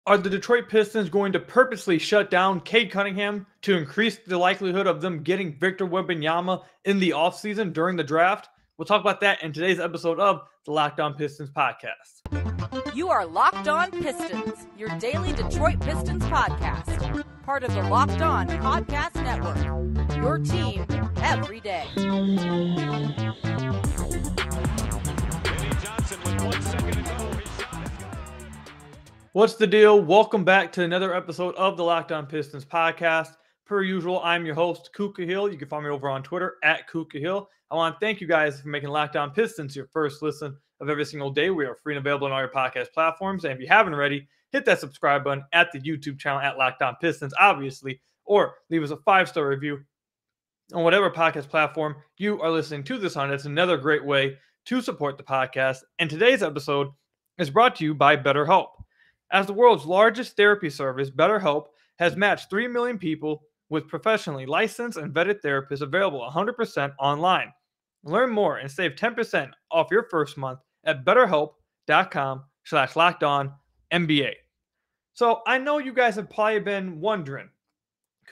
Are the Detroit Pistons going to purposely shut down Cade Cunningham to increase the likelihood of them getting Victor Wembanyama in the offseason during the draft? We'll talk about that in today's episode of the Locked On Pistons podcast. You are Locked On Pistons, your daily Detroit Pistons podcast. Part of the Locked On Podcast Network, your team every day. What's the deal? Welcome back to another episode of the Locked On Pistons podcast. Per usual, I'm your host, Kuka Hill. You can find me over on Twitter at Kuka Hill. I want to thank you guys for making Locked On Pistons your first listen of every single day. We are free and available on all your podcast platforms. And if you haven't already, hit that subscribe button at the YouTube channel at Locked On Pistons, obviously, or leave us a 5-star review on whatever podcast platform you are listening to this on. It's another great way to support the podcast. And today's episode is brought to you by BetterHelp. As the world's largest therapy service, BetterHelp has matched 3 million people with professionally licensed and vetted therapists available 100% online. Learn more and save 10% off your first month at betterhelp.com/lockedonnba. So I know you guys have probably been wondering,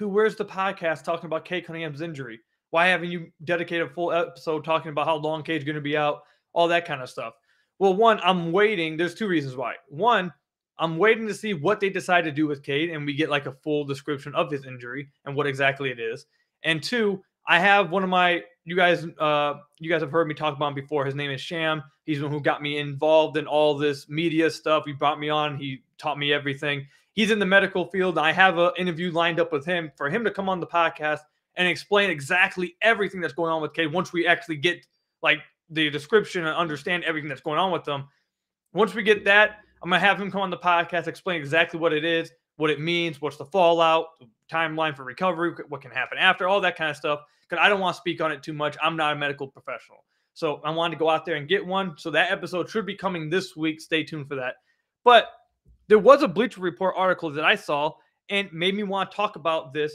where's the podcast talking about Cade Cunningham's injury? Why haven't you dedicated a full episode talking about how long Cade's going to be out? All that kind of stuff. Well, one, I'm waiting. There's two reasons why. One, I'm waiting to see what they decide to do with Cade, and we get like a full description of his injury and what exactly it is. And two, I have one of my you guys have heard me talk about him before. His name is Sham. He's the one who got me involved in all this media stuff. He brought me on. He taught me everything. He's in the medical field. I have an interview lined up with him for him to come on the podcast and explain exactly everything that's going on with Cade. Once we actually get like the description and understand everything that's going on with them, once we get that, I'm going to have him come on the podcast, explain exactly what it is, what it means, what's the fallout, timeline for recovery, what can happen after, all that kind of stuff, because I don't want to speak on it too much. I'm not a medical professional. So I wanted to go out there and get one. So that episode should be coming this week. Stay tuned for that. But there was a Bleacher Report article that I saw and made me want to talk about this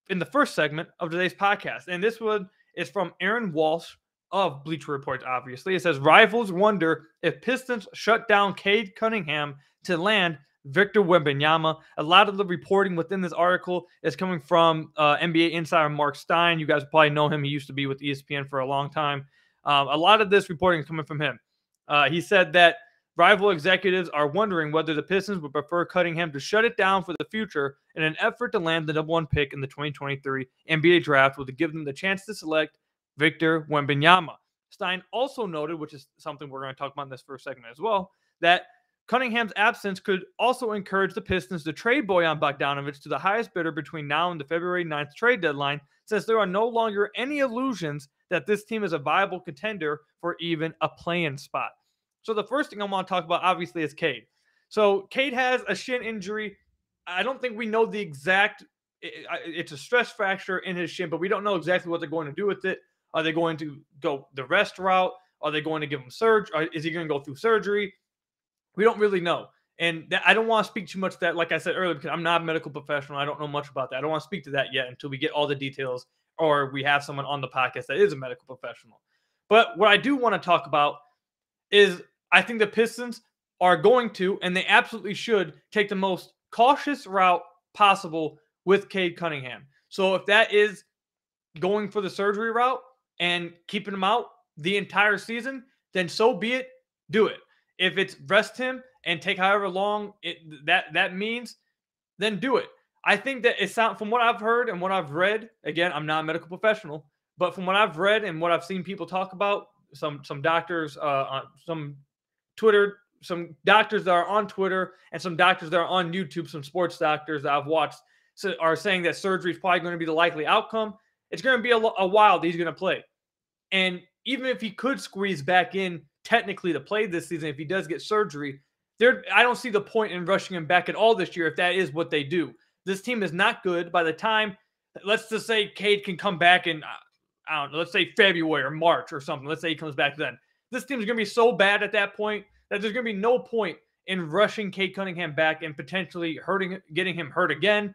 in the first segment of today's podcast. And this one is from Aaron Walsh of Bleacher Report, obviously. It says, rivals wonder if Pistons shut down Cade Cunningham to land Victor Wembanyama. A lot of the reporting within this article is coming from NBA insider Mark Stein. You guys probably know him. He used to be with ESPN for a long time. A lot of this reporting is coming from him. He said that rival executives are wondering whether the Pistons would prefer Cunningham to shut it down for the future in an effort to land the #1 pick in the 2023 NBA draft, would give them the chance to select Victor Wembanyama. Stein also noted, which is something we're going to talk about in this first segment as well, that Cunningham's absence could also encourage the Pistons to trade Bojan Bogdanovic to the highest bidder between now and the February 9th trade deadline, since there are no longer any illusions that this team is a viable contender for even a play-in spot. So the first thing I want to talk about, obviously, is Cade. So Cade has a shin injury. I don't think we know the exact, it's a stress fracture in his shin, but we don't know exactly what they're going to do with it. Are they going to go the rest route? Are they going to give him surgery? Is he going to go through surgery? We don't really know. And I don't want to speak too much to that, like I said earlier, because I'm not a medical professional. I don't know much about that. I don't want to speak to that yet until we get all the details or we have someone on the podcast that is a medical professional. But what I do want to talk about is I think the Pistons are going to, and they absolutely should, take the most cautious route possible with Cade Cunningham. So if that is going for the surgery route and keeping him out the entire season, then so be it. Do it. If it's rest him and take however long that means, then do it. I think that it sounds, from what I've heard and what I've read, again, I'm not a medical professional, but from what I've read and what I've seen people talk about, some doctors, some doctors that are on Twitter and some doctors that are on YouTube, some sports doctors that I've watched are saying that surgery is probably going to be the likely outcome. It's going to be a while that he's going to play. And even if he could squeeze back in technically to play this season, if he does get surgery, I don't see the point in rushing him back at all this year if that is what they do. This team is not good. By the time, let's just say Cade can come back in, I don't know, let's say February or March or something. Let's say he comes back then. This team is going to be so bad at that point that there's going to be no point in rushing Cade Cunningham back and potentially getting him hurt again,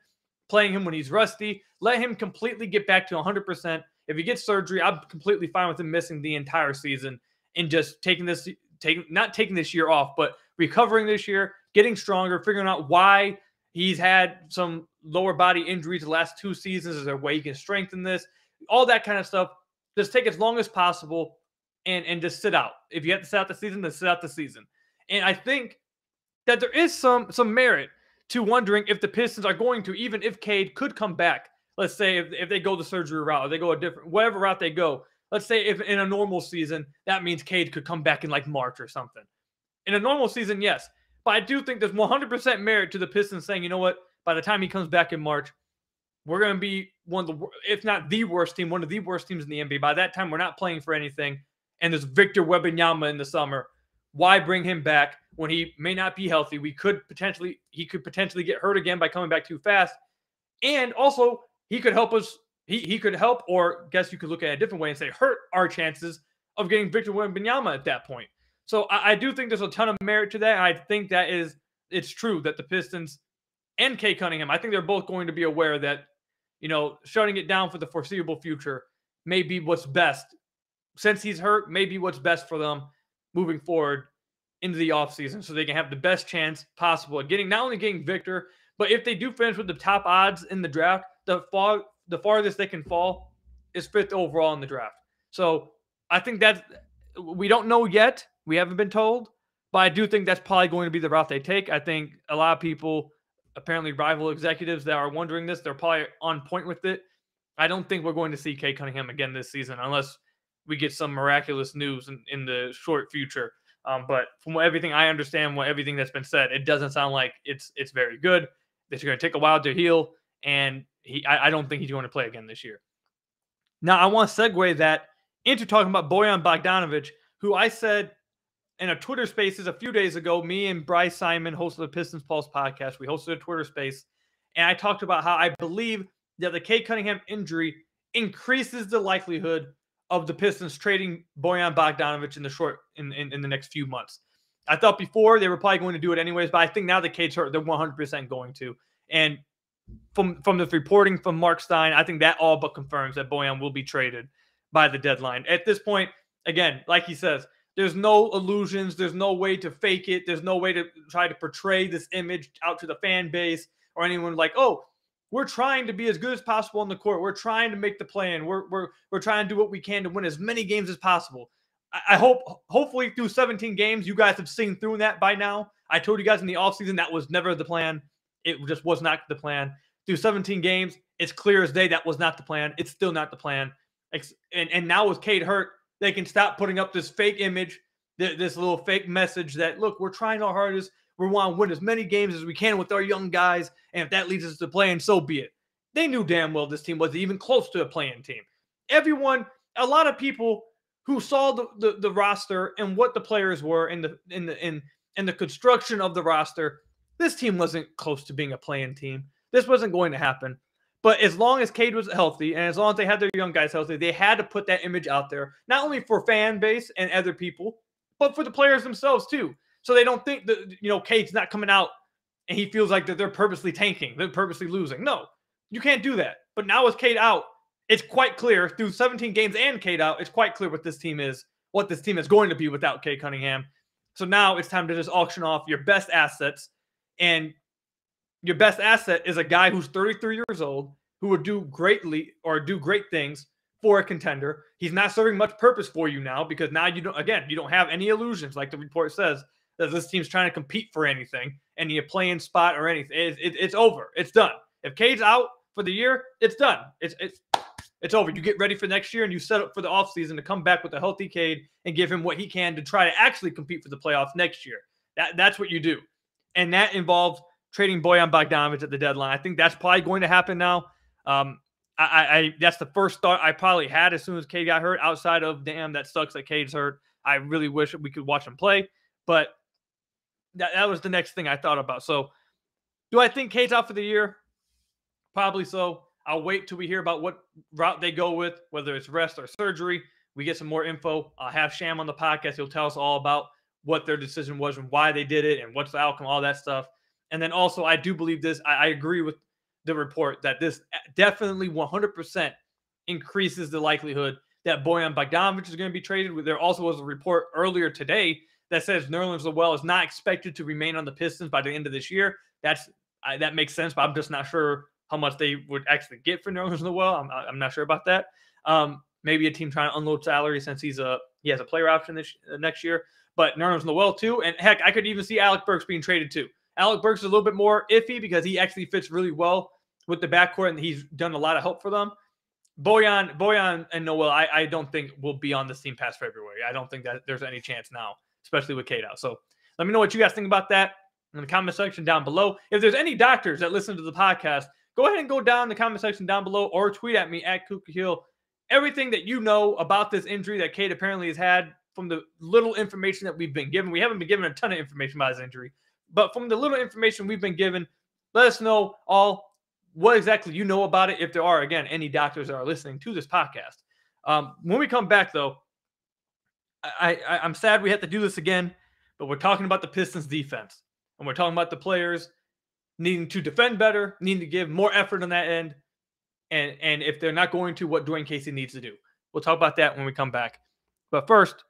playing him when he's rusty. Let him completely get back to 100%. If he gets surgery, I'm completely fine with him missing the entire season and just not taking this year off, but recovering this year, getting stronger, figuring out why he's had some lower body injuries the last 2 seasons. Is there a way he can strengthen this? All that kind of stuff. Just take as long as possible and just sit out. If you have to sit out the season, then sit out the season. And I think that there is some merit to wondering if the Pistons are going to, even if Cade could come back. Let's say if they go the surgery route or they go a different, whatever route they go. Let's say if in a normal season, that means Cade could come back in like March or something. In a normal season, yes. But I do think there's 100% merit to the Pistons saying, you know what, by the time he comes back in March, we're going to be one of the, if not the worst team, one of the worst teams in the NBA. By that time, we're not playing for anything. And there's Victor Wembanyama in the summer. Why bring him back when he may not be healthy? He could potentially get hurt again by coming back too fast. And also, he could help us. He could help, or guess you could look at it a different way and say hurt our chances of getting Victor Wembanyama at that point. So I do think there's a ton of merit to that. I think that it's true that the Pistons and Cade Cunningham, I think they're both going to be aware that, shutting it down for the foreseeable future may be what's best. Since he's hurt, maybe what's best for them moving forward into the offseason so they can have the best chance possible at not only getting Victor, but if they do finish with the top odds in the draft, the farthest they can fall is 5th overall in the draft. So I think that we don't know yet. We haven't been told, but I do think that's probably going to be the route they take. I think a lot of people, apparently rival executives that are wondering this, they're probably on point with it. I don't think we're going to see Cade Cunningham again this season unless we get some miraculous news in the short future. But from everything I understand, everything that's been said, it doesn't sound like it's very good. It's going to take a while to heal, and I don't think he's going to play again this year. Now, I want to segue that into talking about Bojan Bogdanovic, who I said in a Twitter Spaces a few days ago, me and Bryce Simon, host of the Pistons Pulse podcast, we hosted a Twitter Space, and I talked about how I believe that the Cade Cunningham injury increases the likelihood of the Pistons trading Bojan Bogdanovic in the next few months. I thought before they were probably going to do it anyways, but I think now that Cade's hurt, they're 100% going to. And from the reporting from Mark Stein, I think that all but confirms that Bojan will be traded by the deadline. At this point, again, like he says, there's no illusions. There's no way to fake it. There's no way to try to portray this image out to the fan base or anyone like, oh, we're trying to be as good as possible on the court. We're trying to make the play in. We're trying to do what we can to win as many games as possible. I hopefully through 17 games, you guys have seen through that by now. I told you guys in the offseason that was never the plan. It just was not the plan. Through 17 games, it's clear as day that was not the plan. It's still not the plan. And now with Cade hurt, they can stop putting up this fake image, this little fake message that, look, we're trying our hardest. We want to win as many games as we can with our young guys. And if that leads us to playing, so be it. They knew damn well this team wasn't even close to a playing team. A lot of people who saw the roster and what the players were in the construction of the roster, this team wasn't close to being a playing team. This wasn't going to happen. But as long as Cade was healthy and as long as they had their young guys healthy, they had to put that image out there, not only for fan base and other people, but for the players themselves too. So they don't think that, Cade's not coming out and he feels like that they're purposely tanking, they're purposely losing. No, you can't do that. But now with Cade out, it's quite clear through 17 games and Cade out, it's quite clear what this team is going to be without Cade Cunningham. So now it's time to just auction off your best assets. And your best asset is a guy who's 33 years old, who would do great things for a contender. He's not serving much purpose for you now because now you don't have any illusions, like the report says, that this team's trying to compete for anything, any playing spot or anything. It's over. It's done. If Cade's out for the year, it's done. It's over. You get ready for next year and you set up for the offseason to come back with a healthy Cade and give him what he can to try to actually compete for the playoffs next year. That's what you do. And that involves trading Bojan Bogdanovic at the deadline. I think that's probably going to happen now. That's the first thought I probably had as soon as Cade got hurt, outside of, damn, that sucks that Cade's hurt. I really wish we could watch him play. But that was the next thing I thought about. So do I think Cade's out for the year? Probably so. I'll wait till we hear about what route they go with, whether it's rest or surgery. We get some more info. I'll have Sham on the podcast. He'll tell us all about what their decision was and why they did it and what's the outcome, all that stuff. And then also, I do believe this. I agree with the report that this definitely 100% increases the likelihood that Bojan Bogdanovic is going to be traded. There also was a report earlier today that says Nerlens Noel is not expected to remain on the Pistons by the end of this year. That makes sense, but I'm just not sure how much they would actually get for Nerlens Noel. I'm not sure about that. Maybe a team trying to unload salary since he has a player option next year. But Nerlens Noel too, and heck, I could even see Alec Burks being traded too. Alec Burks is a little bit more iffy because he actually fits really well with the backcourt, and he's done a lot of help for them. Bojan and Noel, I don't think will be on this team past February. I don't think that there's any chance now, especially with Cade out. So let me know what you guys think about that in the comment section down below. If there's any doctors that listen to the podcast, go ahead and go down in the comment section down below or tweet at me at KukaHill. Everything that you know about this injury that Cade apparently has had from the little information that we've been given. We haven't been given a ton of information about his injury, but from the little information we've been given, let us know all what exactly you know about it, if there are, again, any doctors that are listening to this podcast. When we come back, though, I'm sad we have to do this again, but we're talking about the Pistons defense, and we're talking about the players needing to defend better, needing to give more effort on that end, and if they're not going to, what Dwayne Casey needs to do. We'll talk about that when we come back. But first,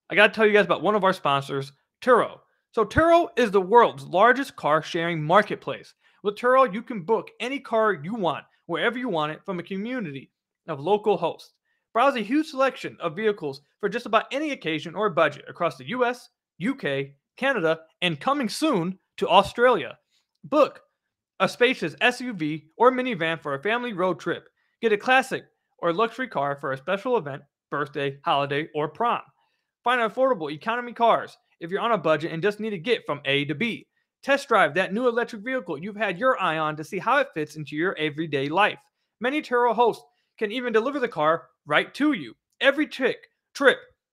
I got to tell you guys about one of our sponsors, Turo. So Turo is the world's largest car-sharing marketplace. With Turo, you can book any car you want, wherever you want it, from a community of local hosts. Browse a huge selection of vehicles for just about any occasion or budget across the US, UK, Canada, and coming soon to Australia. Book a spacious SUV or minivan for a family road trip. Get a classic or luxury car for a special event, birthday, holiday, or prom. Find affordable economy cars if you're on a budget and just need to get from A to B. Test drive that new electric vehicle you've had your eye on to see how it fits into your everyday life. Many Turo hosts can even deliver the car right to you. Every trip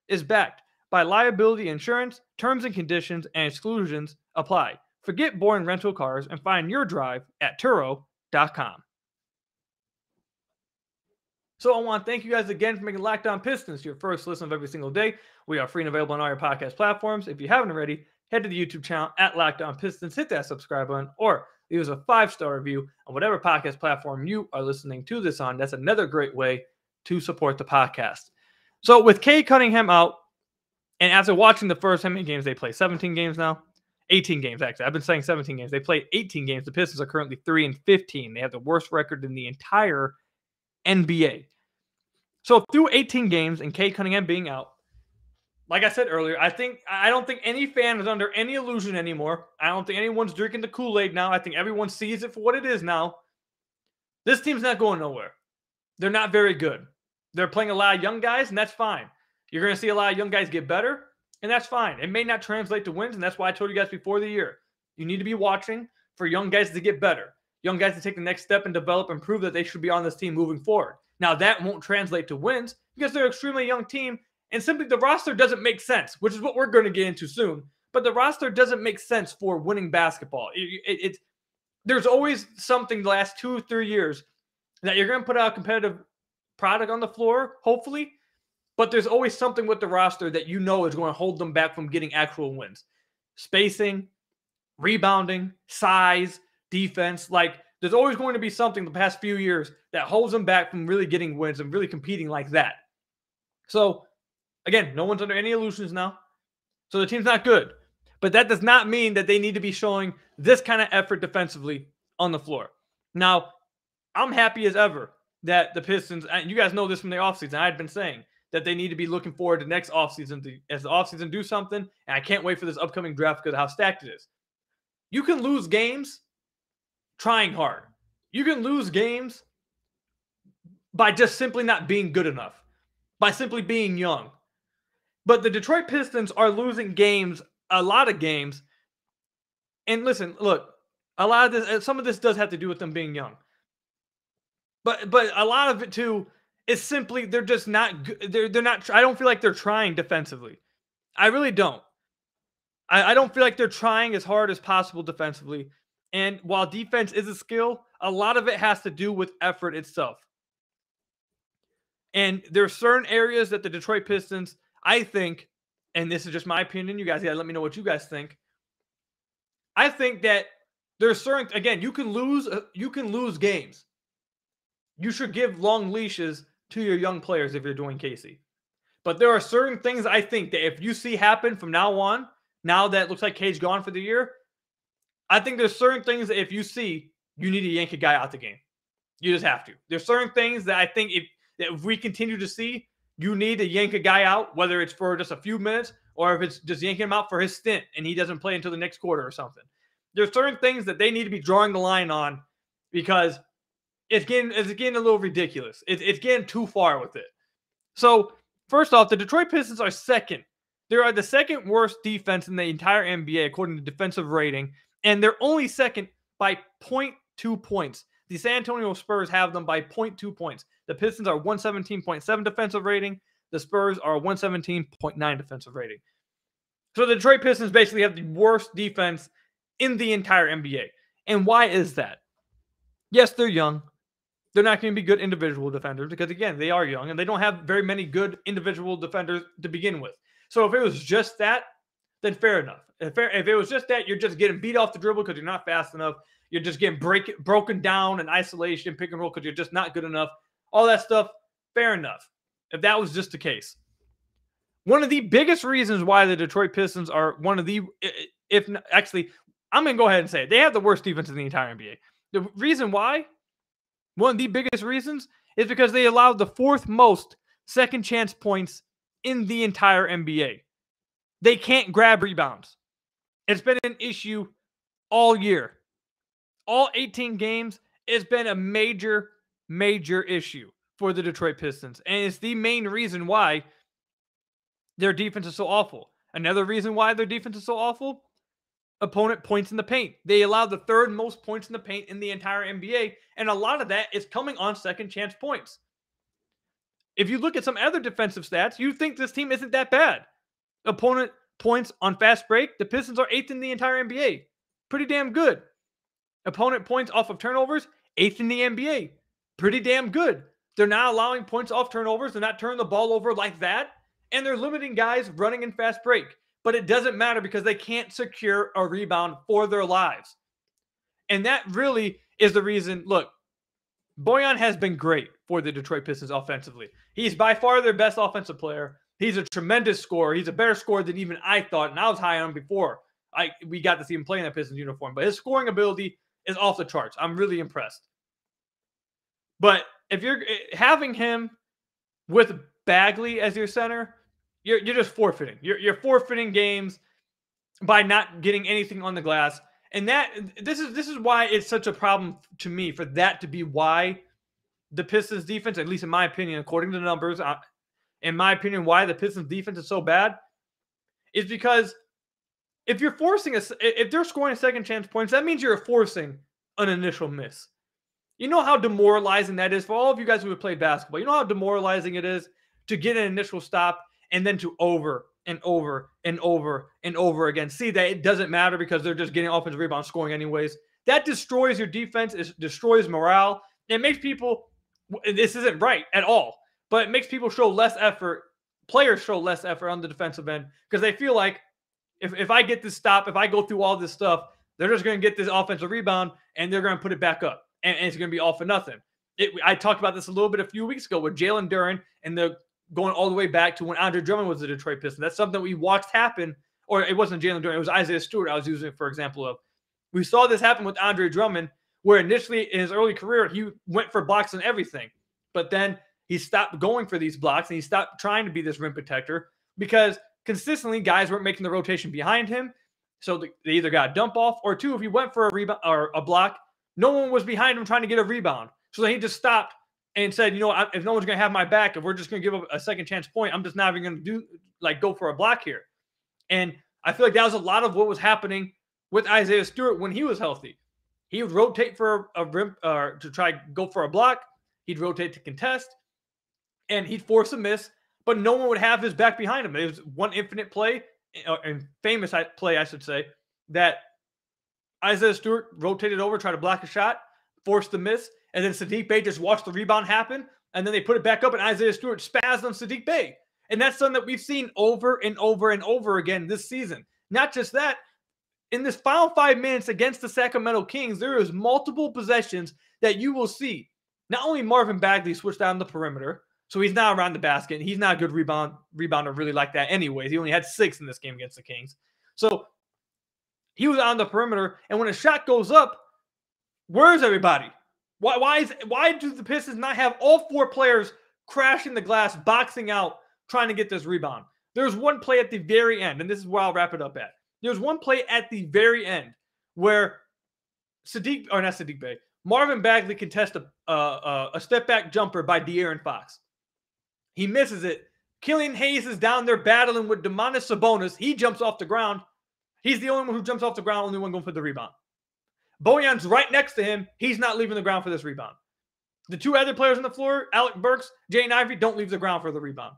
is backed by liability insurance. Terms and conditions and exclusions apply. Forget boring rental cars and find your drive at Turo.com. So I want to thank you guys again for making Locked On Pistons your first listen of every single day. We are free and available on all your podcast platforms. If you haven't already, head to the YouTube channel at Locked On Pistons, hit that subscribe button, or leave us a 5-star review on whatever podcast platform you are listening to this on. That's another great way to support the podcast. So with Cade Cunningham out, and after watching the first, how many games they play? 17 games now? 18 games, actually. I've been saying 17 games. They played 18 games. The Pistons are currently 3-15. They have the worst record in the entire NBA. So through 18 games and Cade Cunningham being out, like I said earlier, I don't think any fan is under any illusion anymore. I don't think anyone's drinking the Kool-Aid now. I think everyone sees it for what it is now. This team's not going nowhere. They're not very good. They're playing a lot of young guys, and that's fine. You're going to see a lot of young guys get better, and that's fine. It may not translate to wins, and that's why I told you guys before the year. You need to be watching for young guys to get better. Young guys to take the next step and develop and prove that they should be on this team moving forward. Now, that won't translate to wins because they're an extremely young team, and simply the roster doesn't make sense, which is what we're going to get into soon. But the roster doesn't make sense for winning basketball. There's always something the last 2 or 3 years that you're going to put out a competitive product on the floor, hopefully, but there's always something with the roster that you know is going to hold them back from getting actual wins. Spacing, rebounding, size, defense. Like, there's always going to be something the past few years that holds them back from really getting wins and really competing like that. So, again, no one's under any illusions now. So the team's not good. But that does not mean that they need to be showing this kind of effort defensively on the floor. Now, I'm happy as ever that the Pistons, and you guys know this from the offseason, I had been saying that they need to be looking forward to next offseason as the offseason do something, and I can't wait for this upcoming draft because of how stacked it is. You can lose games trying hard. You can lose games by just simply not being good enough, by simply being young. But the Detroit Pistons are losing games, a lot of games. And listen, look, a lot of this, some of this does have to do with them being young. But a lot of it too is simply they're just not good. They're not. I don't feel like they're trying defensively. I really don't. I don't feel like they're trying as hard as possible defensively. And while defense is a skill, a lot of it has to do with effort itself. And there are certain areas that the Detroit Pistons, I think, and this is just my opinion, you guys gotta let me know what you guys think. I think that there's certain, again, you can lose games. You should give long leashes to your young players if you're doing Casey. But there are certain things I think that if you see happen from now on, now that it looks like Cade's gone for the year, I think there's certain things that if you see, you need to yank a guy out the game. You just have to. There's certain things that I think if we continue to see, you need to yank a guy out, whether it's for just a few minutes or if it's just yanking him out for his stint and he doesn't play until the next quarter or something. There's certain things that they need to be drawing the line on because it's getting a little ridiculous. It's getting too far with it. So, first off, the Detroit Pistons are second. They are the second worst defense in the entire NBA according to defensive rating, and they're only second by 0.2 points. The San Antonio Spurs have them by 0.2 points. The Pistons are 117.7 defensive rating. The Spurs are 117.9 defensive rating. So the Detroit Pistons basically have the worst defense in the entire NBA. And why is that? Yes, they're young. They're not going to be good individual defenders because, again, they are young and they don't have very many good individual defenders to begin with. So if it was just that, then fair enough. If it was just that, you're just getting beat off the dribble because you're not fast enough. You're just getting broken down in isolation, pick and roll because you're just not good enough. All that stuff, fair enough. If that was just the case. One of the biggest reasons why the Detroit Pistons are one of the, actually, I'm going to go ahead and say it. They have the worst defense in the entire NBA. The reason why, one of the biggest reasons, is because they allowed the fourth most second chance points in the entire NBA. They can't grab rebounds. It's been an issue all year. All 18 games, it's been a major, major issue for the Detroit Pistons. And it's the main reason why their defense is so awful. Another reason why their defense is so awful, opponent points in the paint. They allow the third most points in the paint in the entire NBA, and a lot of that is coming on second chance points. If you look at some other defensive stats, you think this team isn't that bad. Opponent points on fast break, the Pistons are 8th in the entire NBA. Pretty damn good. Opponent points off of turnovers, 8th in the NBA. Pretty damn good. They're not allowing points off turnovers. They're not turning the ball over like that. And they're limiting guys running in fast break. But it doesn't matter because they can't secure a rebound for their lives. And that really is the reason. Look, Bojan has been great for the Detroit Pistons offensively. He's by far their best offensive player. He's a tremendous scorer. He's a better scorer than even I thought. And I was high on him before we got to see him play in that Pistons uniform. But his scoring ability is off the charts. I'm really impressed. But if you're having him with Bagley as your center, you're just forfeiting. You're forfeiting games by not getting anything on the glass. And this is why it's such a problem to me for that to be why the Pistons defense, at least in my opinion, according to the numbers, in my opinion, why the Pistons defense is so bad is because if you're forcing if they're scoring second chance points, that means you're forcing an initial miss. You know how demoralizing that is for all of you guys who have played basketball. You know how demoralizing it is to get an initial stop and then to over and over and over and over again see that it doesn't matter because they're just getting offensive rebound scoring anyways. That destroys your defense. It destroys morale. It makes people, this isn't right at all, but it makes people show less effort. Players show less effort on the defensive end because they feel like if I get this stop, if I go through all this stuff, they're just going to get this offensive rebound and they're going to put it back up. And it's going to be all for nothing. I talked about this a little bit a few weeks ago with Jalen Duren and going all the way back to when Andre Drummond was the Detroit Pistons. That's something we watched happen, or it wasn't Jalen Duren, it was Isaiah Stewart I was using for example of. We saw this happen with Andre Drummond, where initially in his early career, he went for blocks and everything. But then he stopped going for these blocks and he stopped trying to be this rim protector because consistently guys weren't making the rotation behind him. So they either got a dump off, or two, if he went for a rebound or a block, no one was behind him trying to get a rebound. So then he just stopped and said, you know, if no one's going to have my back, if we're just going to give up a second chance point, I'm just not even going to go for a block here. And I feel like that was a lot of what was happening with Isaiah Stewart when he was healthy. He would rotate for a rim to try go for a block. He'd rotate to contest and he'd force a miss, but no one would have his back behind him. It was one infinite play, and famous play, I should say, that Isaiah Stewart rotated over, tried to block a shot, forced the miss, and then Sadiq Bey just watched the rebound happen, and then they put it back up, and Isaiah Stewart spazzed on Sadiq Bey. And that's something that we've seen over and over and over again this season. Not just that, in this final 5 minutes against the Sacramento Kings, there is multiple possessions that you will see. Not only Marvin Bagley switched down the perimeter, so he's not around the basket, and he's not a good rebounder really like that anyways. He only had 6 in this game against the Kings. So he was on the perimeter, and when a shot goes up, where's everybody? Why do the Pistons not have all 4 players crashing the glass, boxing out, trying to get this rebound? There's one play at the very end, and this is where I'll wrap it up at. There's one play at the very end where Marvin Bagley contests a step-back jumper by De'Aaron Fox. He misses it. Killian Hayes is down there battling with Domantas Sabonis. He jumps off the ground. He's the only one who jumps off the ground, only one going for the rebound. Bojan's right next to him. He's not leaving the ground for this rebound. The 2 other players on the floor, Alec Burks, Jaden Ivey, don't leave the ground for the rebound.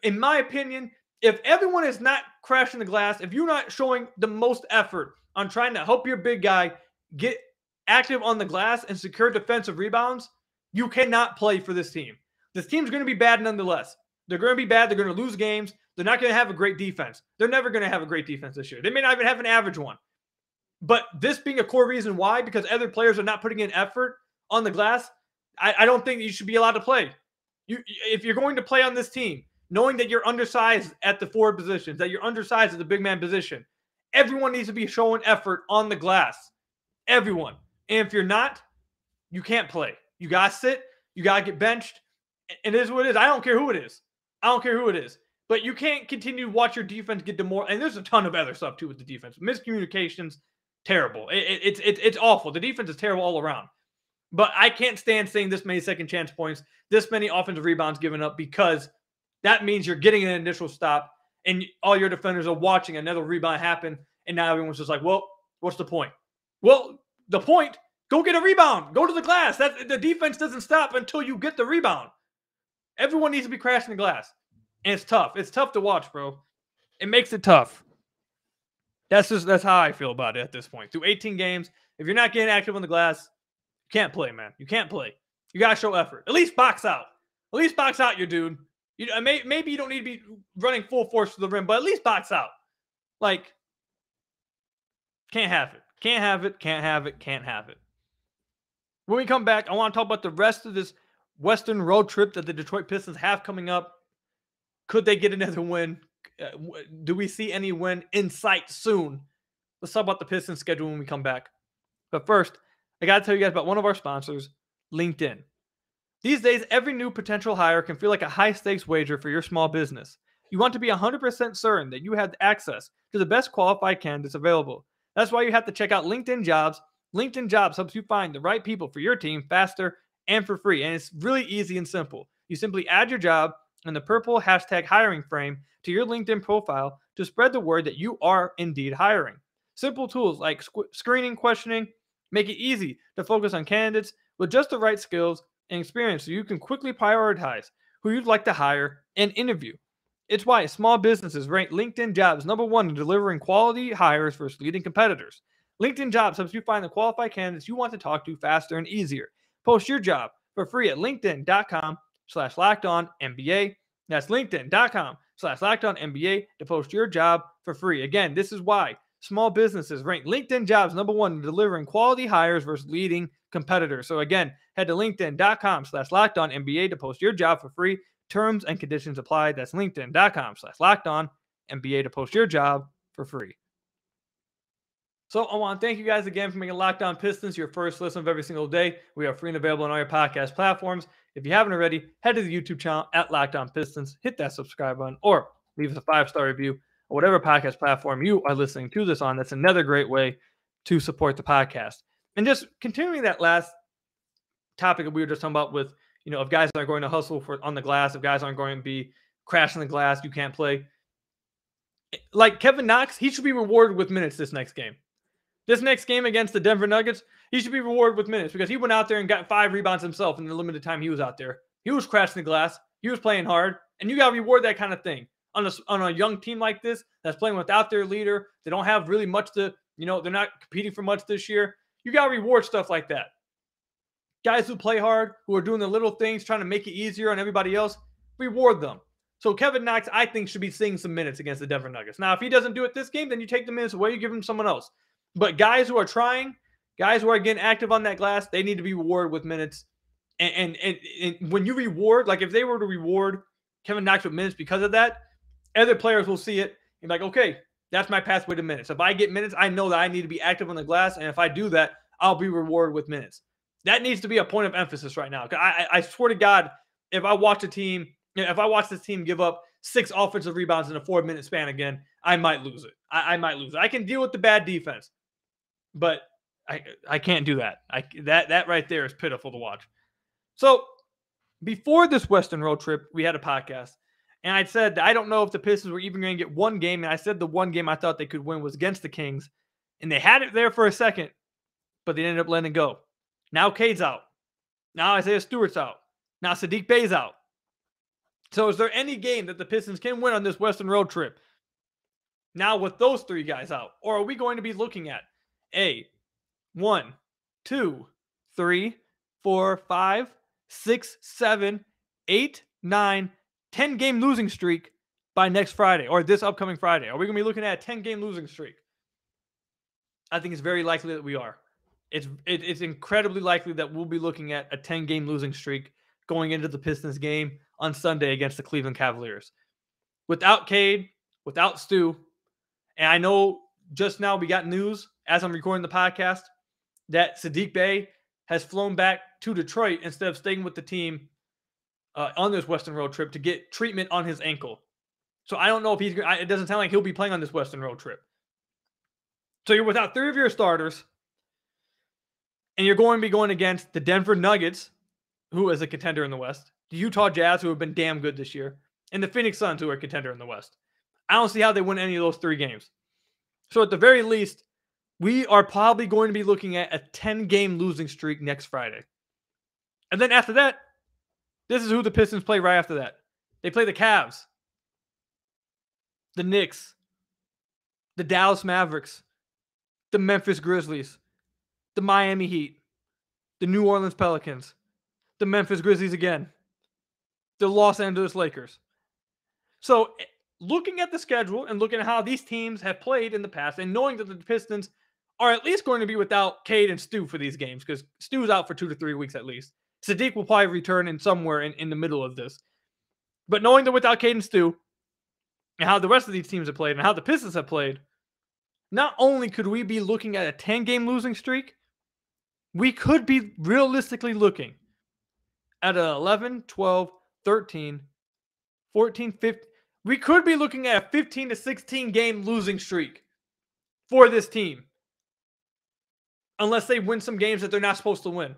In my opinion, if everyone is not crashing the glass, if you're not showing the most effort on trying to help your big guy get active on the glass and secure defensive rebounds, you cannot play for this team. This team's going to be bad nonetheless. They're going to be bad. They're going to lose games. They're not going to have a great defense. They're never going to have a great defense this year. They may not even have an average one. But this being a core reason why, because other players are not putting in effort on the glass, I don't think you should be allowed to play. If you're going to play on this team, knowing that you're undersized at the forward positions, that you're undersized at the big man position, everyone needs to be showing effort on the glass. Everyone. And if you're not, you can't play. You got to sit. You got to get benched. And it is what it is. I don't care who it is. I don't care who it is. But you can't continue to watch your defense get demoralized. And there's a ton of other stuff, too, with the defense. Miscommunications, terrible. It's awful. The defense is terrible all around. But I can't stand seeing this many second chance points, this many offensive rebounds given up, because that means you're getting an initial stop and all your defenders are watching another rebound happen. And now everyone's just like, well, what's the point? Well, the point, go get a rebound. Go to the glass. The defense doesn't stop until you get the rebound. Everyone needs to be crashing the glass. And it's tough. It's tough to watch, bro. It makes it tough. That's how I feel about it at this point. Through 18 games, if you're not getting active on the glass, you can't play, man. You can't play. You got to show effort. At least box out. At least box out your dude. Maybe you don't need to be running full force to the rim, but at least box out. Like, can't have it. Can't have it. Can't have it. Can't have it. When we come back, I want to talk about the rest of this Western road trip that the Detroit Pistons have coming up. Could they get another win? Do we see any win in sight soon? Let's talk about the Pistons schedule when we come back. But first, I got to tell you guys about one of our sponsors, LinkedIn. These days, every new potential hire can feel like a high-stakes wager for your small business. You want to be 100% certain that you have access to the best qualified candidates available. That's why you have to check out LinkedIn Jobs. LinkedIn Jobs helps you find the right people for your team faster and for free. And it's really easy and simple. You simply add your job and the purple hashtag hiring frame to your LinkedIn profile to spread the word that you are indeed hiring. Simple tools like screening, questioning, make it easy to focus on candidates with just the right skills and experience so you can quickly prioritize who you'd like to hire and interview. It's why small businesses rank LinkedIn Jobs #1 in delivering quality hires versus leading competitors. LinkedIn Jobs helps you find the qualified candidates you want to talk to faster and easier. Post your job for free at linkedin.com/LockedOnNBA. That's linkedin.com/LockedOnNBA to post your job for free. Again, this is why small businesses rank LinkedIn Jobs #1 in delivering quality hires versus leading competitors. So again, head to linkedin.com/LockedOnNBA to post your job for free. Terms and conditions apply. That's linkedin.com/LockedOnNBA to post your job for free. So I want to thank you guys again for making Locked On Pistons your first listen of every single day. We are free and available on all your podcast platforms. If you haven't already, head to the YouTube channel at Locked On Pistons, hit that subscribe button, or leave us a 5-star review or whatever podcast platform you are listening to this on. That's another great way to support the podcast. And just continuing that last topic that we were just talking about with, if guys aren't going to hustle on the glass, if guys aren't going to be crashing the glass, you can't play. Like Kevin Knox, he should be rewarded with minutes this next game. This next game against the Denver Nuggets, he should be rewarded with minutes because he went out there and got 5 rebounds himself in the limited time he was out there. He was crashing the glass. He was playing hard. And you got to reward that kind of thing. On a young team like this that's playing without their leader, they don't have really much to, they're not competing for much this year. You got to reward stuff like that. Guys who play hard, who are doing the little things, trying to make it easier on everybody else, reward them. So Kevin Knox, I think, should be seeing some minutes against the Denver Nuggets. Now, if he doesn't do it this game, then you take the minutes away, you give him someone else. But guys who are trying, guys who are getting active on that glass, they need to be rewarded with minutes. And when you reward, like if they were to reward Kevin Knox with minutes because of that, other players will see it and be like, okay, That's my pathway to minutes. If I get minutes, I know that I need to be active on the glass, and if I do that, I'll be rewarded with minutes. That needs to be a point of emphasis right now. I swear to God, if I watch this team give up 6 offensive rebounds in a 4-minute span again, I might lose it. I might lose it. I can deal with the bad defense, but I can't do that. That right there is pitiful to watch. So before this Western road trip, we had a podcast, and I said I don't know if the Pistons were even going to get one game, and I said the one game I thought they could win was against the Kings, and they had it there for a second, but they ended up letting it go. Now Cade's out. Now Isaiah Stewart's out. Now Saddiq Bey's out. So is there any game that the Pistons can win on this Western road trip now with those 3 guys out? Or are we going to be looking at a 1, 2, 3, 4, 5, 6, 7, 8, 9, 10-game losing streak by next Friday or this upcoming Friday? Are we going to be looking at a 10-game losing streak? I think it's very likely that we are. It's incredibly likely that we'll be looking at a 10-game losing streak going into the Pistons game on Sunday against the Cleveland Cavaliers. Without Cade, without Stu, and I know just now we got news as I'm recording the podcast that Saddiq Bey has flown back to Detroit instead of staying with the team on this Western road trip to get treatment on his ankle. So I don't know if it doesn't sound like he'll be playing on this Western road trip. So you're without 3 of your starters, and you're going to be going against the Denver Nuggets, who is a contender in the West, the Utah Jazz, who have been damn good this year, and the Phoenix Suns, who are a contender in the West. I don't see how they win any of those 3 games. So at the very least, we are probably going to be looking at a 10-game losing streak next Friday. And then after that, this is who the Pistons play right after that. They play the Cavs, the Knicks, the Dallas Mavericks, the Memphis Grizzlies, the Miami Heat, the New Orleans Pelicans, the Memphis Grizzlies again, the Los Angeles Lakers. So looking at the schedule and looking at how these teams have played in the past and knowing that the Pistons are at least going to be without Cade and Stu for these games because Stu's out for 2 to 3 weeks at least. Saddiq will probably return in somewhere in the middle of this. But knowing that without Cade and Stu and how the rest of these teams have played and how the Pistons have played, not only could we be looking at a 10-game losing streak, we could be realistically looking at an 11, 12, 13, 14, 15. We could be looking at a 15 to 16-game losing streak for this team. Unless they win some games that they're not supposed to win.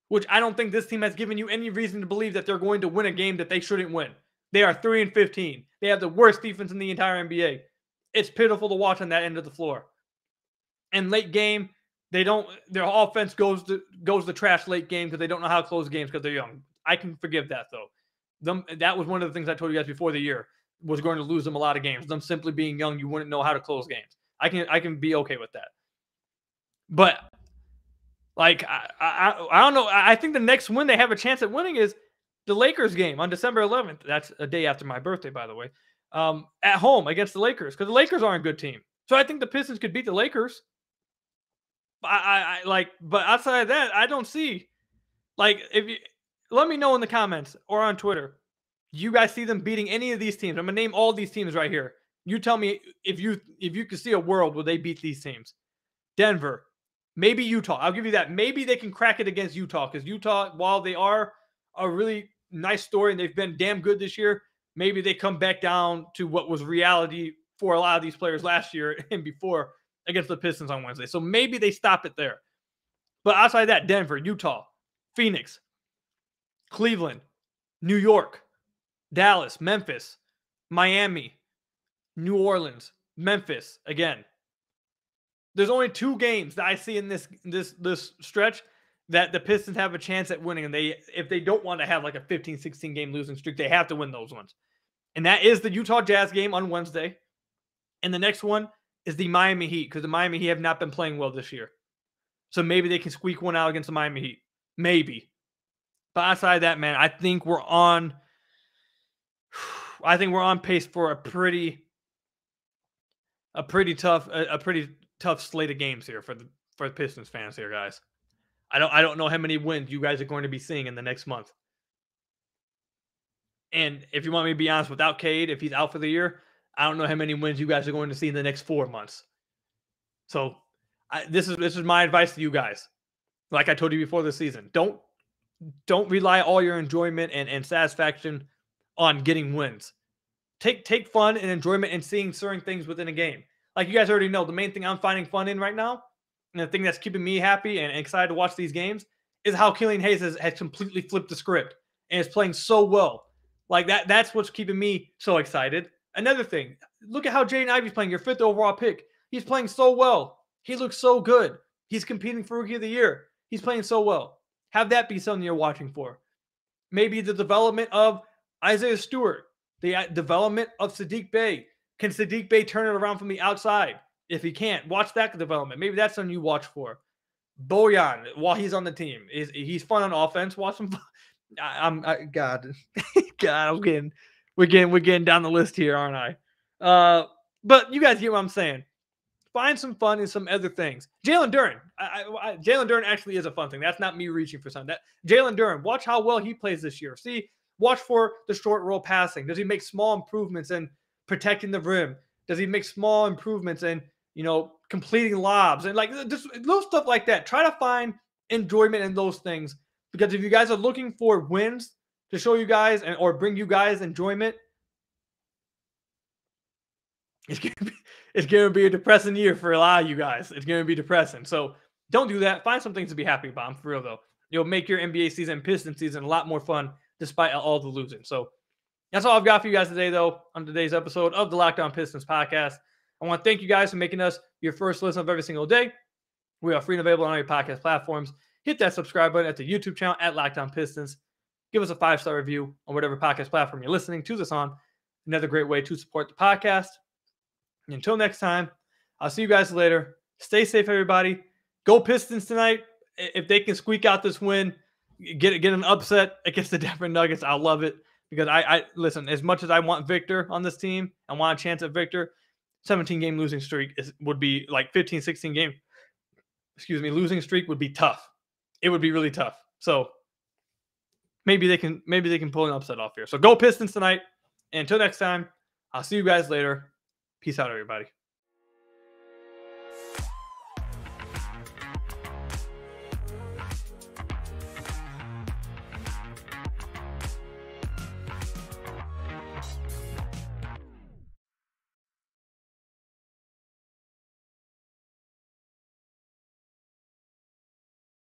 Which I don't think this team has given you any reason to believe that they're going to win a game that they shouldn't win. They are 3-15. They have the worst defense in the entire NBA. It's pitiful to watch on that end of the floor. And late game, their offense goes to trash late game because they don't know how to close games because they're young. I can forgive that though. That was one of the things I told you guys before the year was going to lose them a lot of games. Them simply being young, you wouldn't know how to close games. I can be okay with that. But like I don't know. I think the next win they have a chance at winning is the Lakers game on December 11th. That's a day after my birthday, by the way. At home against the Lakers because the Lakers aren't a good team. So I think the Pistons could beat the Lakers. But outside of that, I don't see. Like, if you let me know in the comments or on Twitter, do you guys see them beating any of these teams? I'm gonna name all these teams right here. You tell me if you could see a world where they beat these teams. Denver, maybe Utah. I'll give you that. Maybe they can crack it against Utah because Utah, while they are a really nice story and they've been damn good this year, maybe they come back down to what was reality for a lot of these players last year and before against the Pistons on Wednesday. So maybe they stop it there. But outside of that, Denver, Utah, Phoenix, Cleveland, New York, Dallas, Memphis, Miami, New Orleans, Memphis, again. There's only 2 games that I see in this stretch that the Pistons have a chance at winning. And if they don't want to have like a 15, 16 game losing streak, they have to win those ones. And that is the Utah Jazz game on Wednesday. And the next one is the Miami Heat because the Miami Heat have not been playing well this year. So maybe they can squeak one out against the Miami Heat. Maybe. But outside of that, man, I think we're on pace for a pretty tough slate of games here for the Pistons fans here, guys. I don't know how many wins you guys are going to be seeing in the next month. And if you want me to be honest, without Cade, if he's out for the year, I don't know how many wins you guys are going to see in the next 4 months. So this is my advice to you guys. Like I told you before the season, don't rely all your enjoyment and satisfaction on getting wins. Take fun and enjoyment in seeing certain things within a game. Like you guys already know, the main thing I'm finding fun in right now, and the thing that's keeping me happy and excited to watch these games, is how Killian Hayes has completely flipped the script and is playing so well. Like that's what's keeping me so excited. Another thing, look at how Jaden Ivey's playing, your 5th overall pick. He's playing so well. He looks so good. He's competing for Rookie of the Year. He's playing so well. Have that be something you're watching for. Maybe the development of Isaiah Stewart, the development of Saddiq Bey. Can Saddiq Bey turn it around from the outside? If he can't, watch that development. Maybe that's something you watch for. Bojan, while he's on the team, he's fun on offense. Watch him. God, we're getting down the list here, aren't I? But you guys get what I'm saying. Find some fun in some other things. Jalen Duren. Jalen Duren actually is a fun thing. That's not me reaching for something. Jalen Duren, watch how well he plays this year. Watch for the short roll passing. Does he make small improvements in protecting the rim? Does he make small improvements in, completing lobs? And like just little stuff like that. Try to find enjoyment in those things. Because if you guys are looking for wins to show you guys or bring you guys enjoyment, it's gonna be a depressing year for a lot of you guys. It's gonna be depressing. So don't do that. Find some things to be happy about. For real though, you'll make your NBA season, Piston season, a lot more fun despite all the losing. So that's all I've got for you guys today, though, on today's episode of the Locked On Pistons podcast. I want to thank you guys for making us your first listen of every single day. We are free and available on all your podcast platforms. Hit that subscribe button at the YouTube channel at Locked On Pistons. Give us a 5-star review on whatever podcast platform you're listening to this on. Another great way to support the podcast. And until next time, I'll see you guys later. Stay safe, everybody. Go Pistons tonight. If they can squeak out this win, get an upset against the Denver Nuggets, I'll love it. Because I listen, as much as I want Victor on this team and want a chance at Victor, 17-game losing streak would be like 15, 16 game. Losing streak would be tough. It would be really tough. So maybe they can pull an upset off here. So go Pistons tonight. And until next time, I'll see you guys later. Peace out, everybody.